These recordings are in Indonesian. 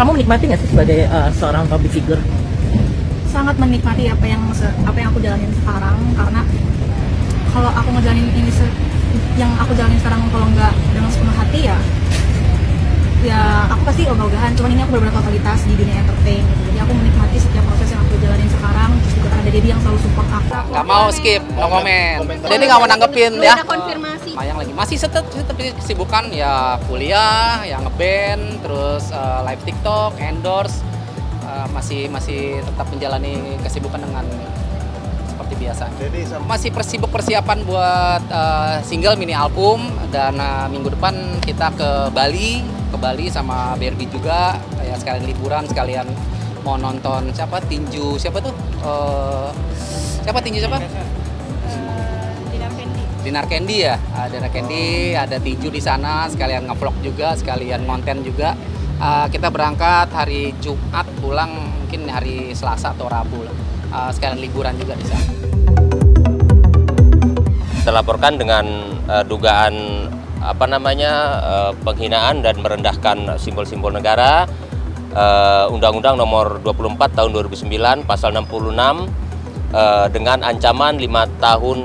Kamu menikmati nggak sih sebagai seorang public figure? Sangat menikmati apa yang aku jalanin sekarang, karena kalau aku ngejalanin ini yang aku jalanin sekarang kalau nggak dengan sepenuh hati ya aku pasti ogah-ogahan. Cuman ini aku benar-benar totalitas di dunia entertain gitu. Jadi aku menikmati setiap proses yang aku jalanin sekarang. Terus juga ada Dedi yang selalu support aku. Nggak mau skip, no komen. Jadi nggak mau nanggepin ya. Ada konfirmasi. Mayang lagi masih tetap kesibukan ya, kuliah, ya ngeband, terus live TikTok, endorse, masih tetap menjalani kesibukan dengan seperti biasa. Jadi masih sibuk persiapan buat single mini album, dan minggu depan kita ke Bali sama Barbie juga, ya sekalian liburan, sekalian mau nonton tinju siapa Dinar Candy ya, Dinar Candy, ada tinju di sana, sekalian ngevlog juga, sekalian konten juga. Kita berangkat hari Jumat, pulang mungkin hari Selasa atau Rabu lah. Sekalian liburan juga di sana. Terlaporkan dengan dugaan penghinaan dan merendahkan simbol-simbol negara. Undang-Undang Nomor 24 Tahun 2009 Pasal 66 dengan ancaman 5 tahun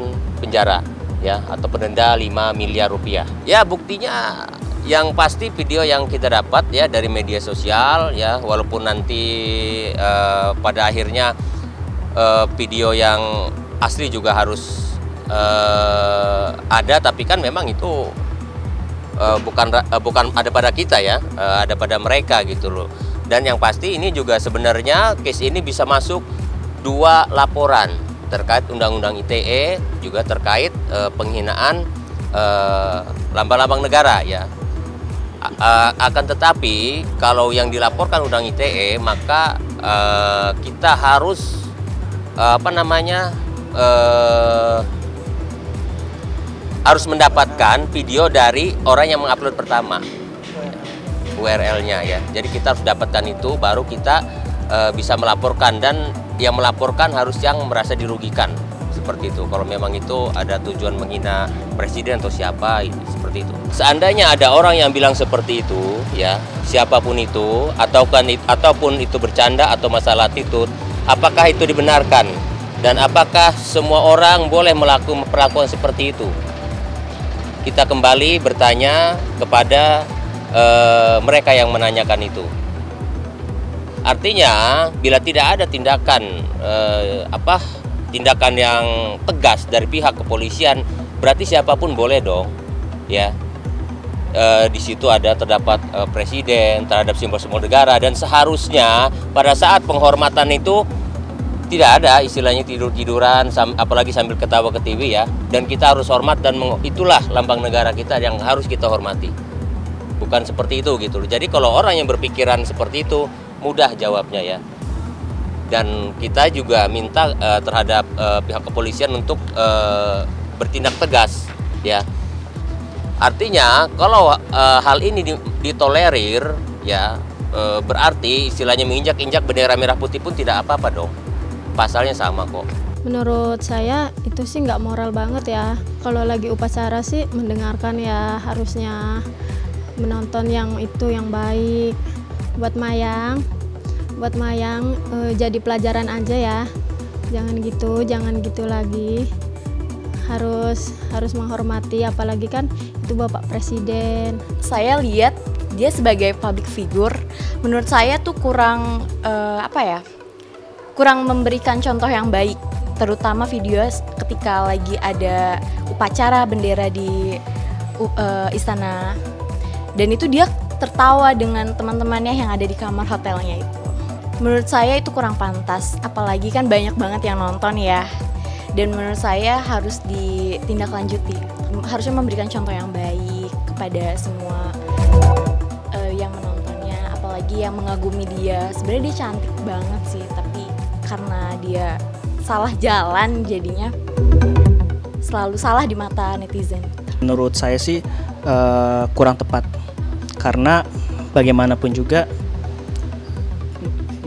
penjara ya, atau denda 5 miliar rupiah. Ya, buktinya yang pasti video yang kita dapat ya dari media sosial ya, walaupun nanti pada akhirnya video yang asli juga harus ada, tapi kan memang itu bukan ada pada kita ya, ada pada mereka gitu loh. Dan yang pasti ini juga sebenarnya case ini bisa masuk 2 laporan terkait Undang-Undang ITE, juga terkait penghinaan lambang-lambang negara ya. Akan tetapi kalau yang dilaporkan Undang ITE, maka kita harus harus mendapatkan video dari orang yang mengupload pertama, URL-nya ya. Jadi kita harus dapatkan itu, baru kita bisa melaporkan, dan yang melaporkan harus yang merasa dirugikan, seperti itu. Kalau memang itu ada tujuan menghina presiden atau siapa, seperti itu. Seandainya ada orang yang bilang seperti itu ya, siapapun itu, ataupun itu bercanda atau masalah attitude, apakah itu dibenarkan? Dan apakah semua orang boleh melakukan perlakuan seperti itu? Kita kembali bertanya kepada mereka yang menanyakan itu. Artinya bila tidak ada tindakan tindakan yang tegas dari pihak kepolisian, berarti siapapun boleh dong ya. Di situ terdapat presiden, terhadap simbol-simbol negara, dan seharusnya pada saat penghormatan itu tidak ada istilahnya tidur-tiduran, apalagi sambil ketawa-ketiwi ya. Dan kita harus hormat, dan itulah lambang negara kita yang harus kita hormati. Bukan seperti itu gitu loh. Jadi kalau orang yang berpikiran seperti itu, mudah jawabnya ya. Dan kita juga minta terhadap pihak kepolisian untuk bertindak tegas ya. Artinya kalau hal ini ditolerir ya, berarti istilahnya menginjak-injak bendera merah putih pun tidak apa-apa dong. Pasalnya sama kok. Menurut saya itu sih nggak moral banget ya. Kalau lagi upacara sih mendengarkan ya, harusnya menonton yang itu yang baik. Buat Mayang jadi pelajaran aja ya. Jangan gitu lagi. Harus menghormati, apalagi kan itu Bapak Presiden. Saya lihat dia sebagai public figure, menurut saya tuh kurang kurang memberikan contoh yang baik, terutama video ketika lagi ada upacara bendera di istana, dan itu dia tertawa dengan teman-temannya yang ada di kamar hotelnya itu. Menurut saya itu kurang pantas, apalagi kan banyak banget yang nonton ya. Dan menurut saya harus ditindaklanjuti, harusnya memberikan contoh yang baik kepada semua yang menontonnya, apalagi yang mengagumi dia. Sebenarnya dia cantik banget sih, tapi karena dia salah jalan jadinya selalu salah di mata netizen. Menurut saya sih kurang tepat, karena bagaimanapun juga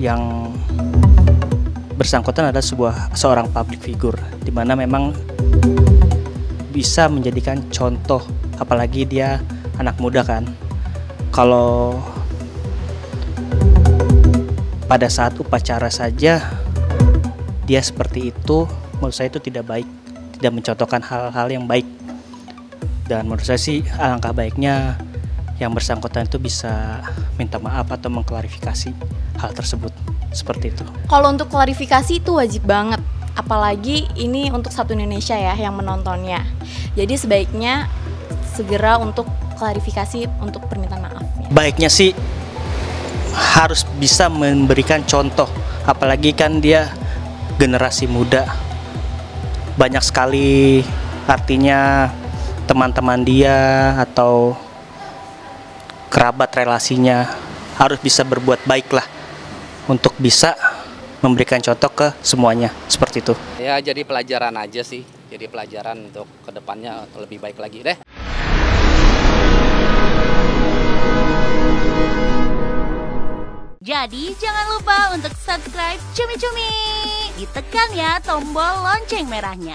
yang bersangkutan adalah seorang public figure, di mana memang bisa menjadikan contoh, apalagi dia anak muda kan. Kalau pada saat upacara saja dia seperti itu, menurut saya itu tidak baik, tidak mencontohkan hal-hal yang baik. Dan menurut saya sih alangkah baiknya yang bersangkutan itu bisa minta maaf atau mengklarifikasi hal tersebut, seperti itu. Kalau untuk klarifikasi itu wajib banget, apalagi ini untuk satu Indonesia ya yang menontonnya. Jadi sebaiknya segera untuk klarifikasi untuk permintaan maaf. Baiknya sih harus bisa memberikan contoh, apalagi kan dia generasi muda. Banyak sekali artinya teman-teman dia atau kerabat relasinya harus bisa berbuat baik lah untuk bisa memberikan contoh ke semuanya, seperti itu. Ya jadi pelajaran aja sih, jadi pelajaran untuk kedepannya lebih baik lagi deh. Jadi jangan lupa untuk subscribe Cumi Cumi. Ditekan ya tombol lonceng merahnya.